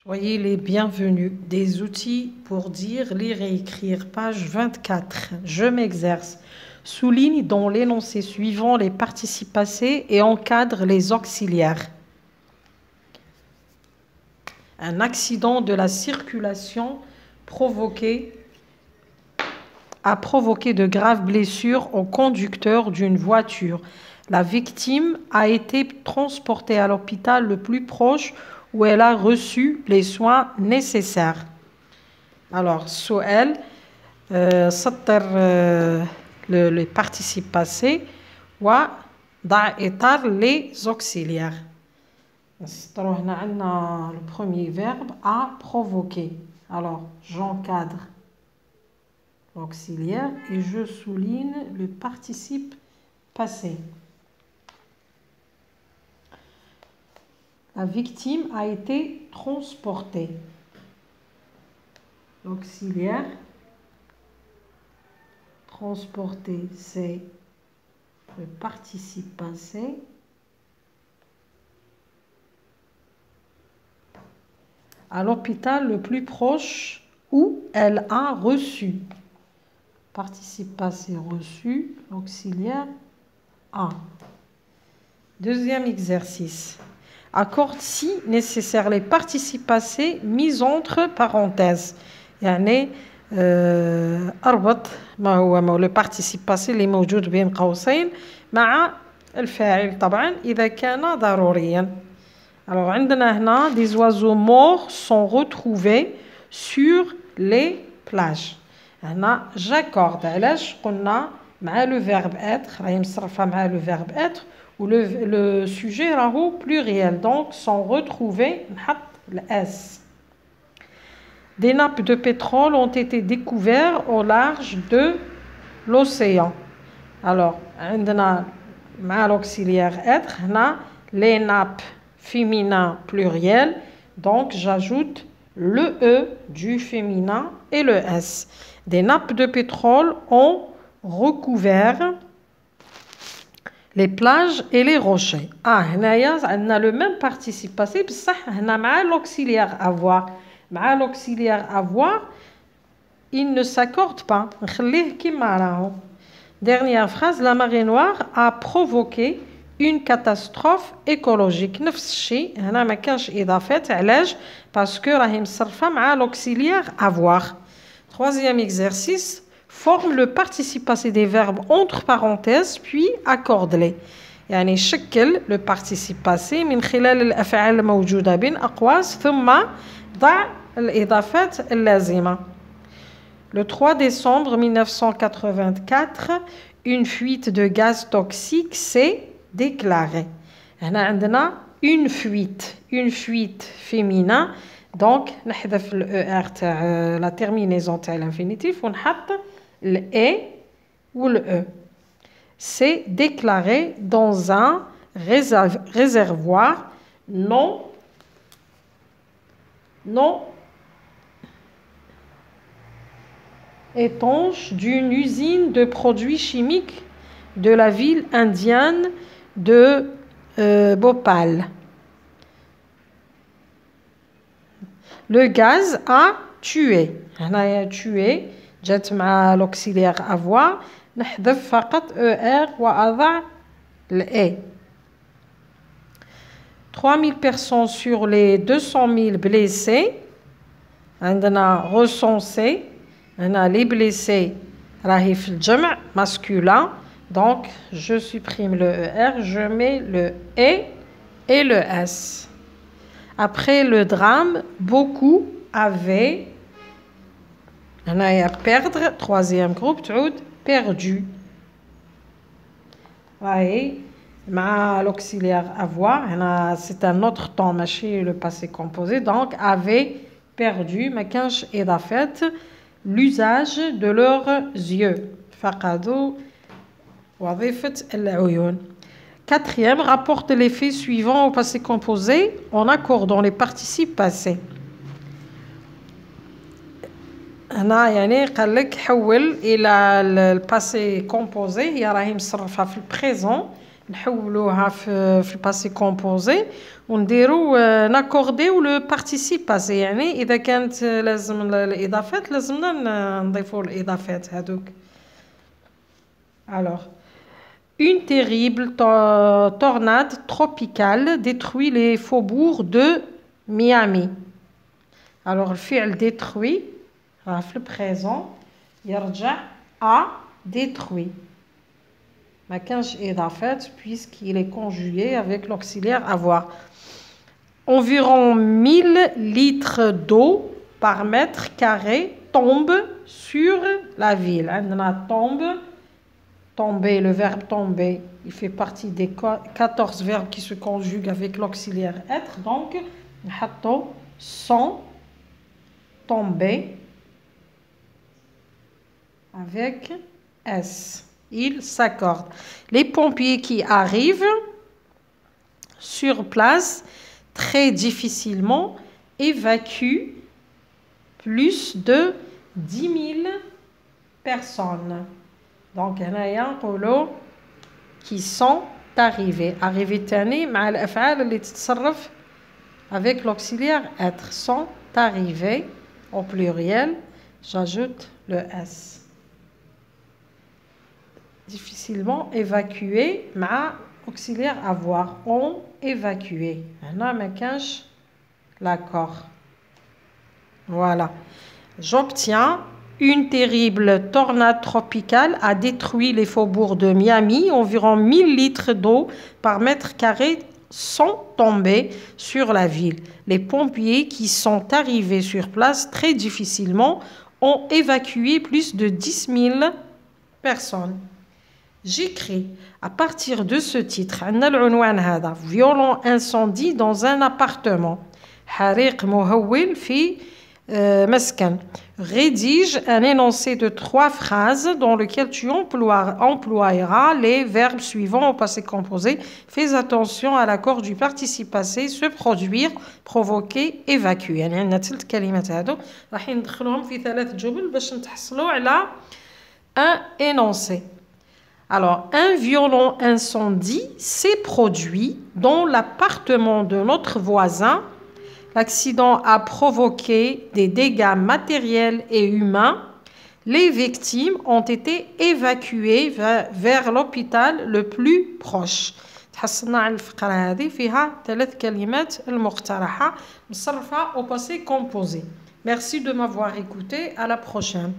Soyez les bienvenus. Des outils pour dire, lire et écrire. Page 24. Je m'exerce. Souligne dans l'énoncé suivant les participes passés et encadre les auxiliaires. Un accident de la circulation a provoqué de graves blessures au conducteur d'une voiture. La victime a été transportée à l'hôpital le plus proche où elle a reçu les soins nécessaires. Alors, Souel, les participes passés, ou dans les auxiliaires. Le premier verbe a provoqué. Alors, j'encadre l'auxiliaire et je souligne le participe passé. La victime a été transportée. L'auxiliaire, transporté, c'est le participe passé. À l'hôpital le plus proche où elle a reçu. Participe passé reçu, l'auxiliaire a. Deuxième exercice. Accorde si nécessaire les participes passés mis entre parenthèses. يعني أربط ما هو le participe passé اللي موجود بين قوسين مع الفاعل طبعا إذا كان ضروريا. Alors عندنا هنا des oiseaux morts sont retrouvés sur les plages. هنا j'accorde علاش قلنا مع le verbe être راهي مصرفة مع le verbe être où le sujet راهو pluriel donc sont retrouvés نحط le s. Des nappes de pétrole ont été découvertes au large de l'océan. Alors عندنا مع l'auxiliaire être هنا les nappes féminin pluriel donc j'ajoute le e du féminin et le s. Des nappes de pétrole ont recouvert les plages et les rochers. هنايا عندنا le même participe passé بصح هنا مع l'auxiliaire avoir. مع l'auxiliaire avoir il ne s'accorde pas. نخليه كيما راهو. Dernière phrase, la marée noire a provoqué une catastrophe écologique. نفس الشيء هنا ما كانش إضافات علاش parce que راهي مصرفة مع l'auxiliaire avoir. Troisième exercice, forme le participe passé des verbes entre parenthèses puis accorde-les. يعني شكل le participe passé من خلال الأفعال الموجودة بين أقواس ثم ضع الإضافات اللازمة. Le 3 décembre 1984, une fuite de gaz toxique s'est déclarée. هنا عندنا une fuite féminin donc نحذف le er تاع la terminaison تاع l'infinitif ونحط le e ou le e. C'est déclaré dans un réservoir non étanche d'une usine de produits chimiques de la ville indienne de Bhopal. Le gaz a tué. هنايا tué جات مع l'auxiliaire avoir نحذف فقط er وأضع le 3000 personnes sur les 200 000 blessés. عندنا recensé. هنا les blessés راهي في الجمع masculin donc je supprime le er, je mets le e et le s. Après le drame, beaucoup avaient هنايا perdre troisième groupe تعود perdu. راهي مع l'auxiliaire avoir هنا c'est un autre temps ماشي le passé composé donc avaient perdu ما كانش إضافات l'usage de leurs yeux. فقدوا وظيفة العيون. Quatrième, rapporte les faits suivants au passé composé en accordant les participes passés. هنا يعني قال لك حول إلى الباسي composé هي راهي مصرفة في البريزون نحولوها في الباسي كومبوزي ونديرو ناكورديو لو بارتيسيب باسي يعني اذا كانت لازم الاضافات لازمنا نضيفوا الاضافات هذوك. Alors, une terrible tornade tropicale détruit les faubourgs de Miami. Alors, الفعل détruit راه في البريزون يرجع à détruit. ما كانش إضافات puisqu'il est conjugué avec l'auxiliaire avoir. Environ 1000 litres d'eau par mètre carré tombent sur la ville. عندنا tombe, tomber, le verbe tomber, il fait partie des 14 verbes qui se conjuguent avec l'auxiliaire être. Donc, نحطو sont tomber avec S. Ils s'accordent. Les pompiers qui arrivent sur place très difficilement évacuent plus de 10 000 personnes. Donc, qui sont arrivés. Arrivés تاني مع الأفعال اللي تتصرف avec l'auxiliaire être. Sont arrivés au pluriel. J'ajoute le S. Difficilement évacué مع auxiliaire avoir. On évacué. هنا ما كانش l'accord. Voilà. J'obtiens une terrible tornade tropicale a détruit les faubourgs de Miami. Environ 1000 litres d'eau par mètre carré sont tombés sur la ville. Les pompiers qui sont arrivés sur place très difficilement ont évacué plus de 10 000 personnes. J'écris à partir de ce titre violent incendie dans un appartement. حريق مهول في مسكن. Rédige un énoncé de 3 phrases dans lequel tu emploieras les verbes suivants au passé composé. Fais attention à l'accord du participe passé se produire, provoquer, évacuer. يعني عندنا 3 كلمات هادو راح ندخلهم في 3 جمل باش نتحصلوا على un énoncé. Alors, un violent incendie s'est produit dans l'appartement de notre voisin. L'accident a provoqué des dégâts matériels et humains. Les victimes ont été évacuées vers l'hôpital le plus proche. تحصلنا على الفقرة هذه فيها 3 كلمات المقترحة مصرفة au passé composé. Merci de m'avoir écouté. À la prochaine.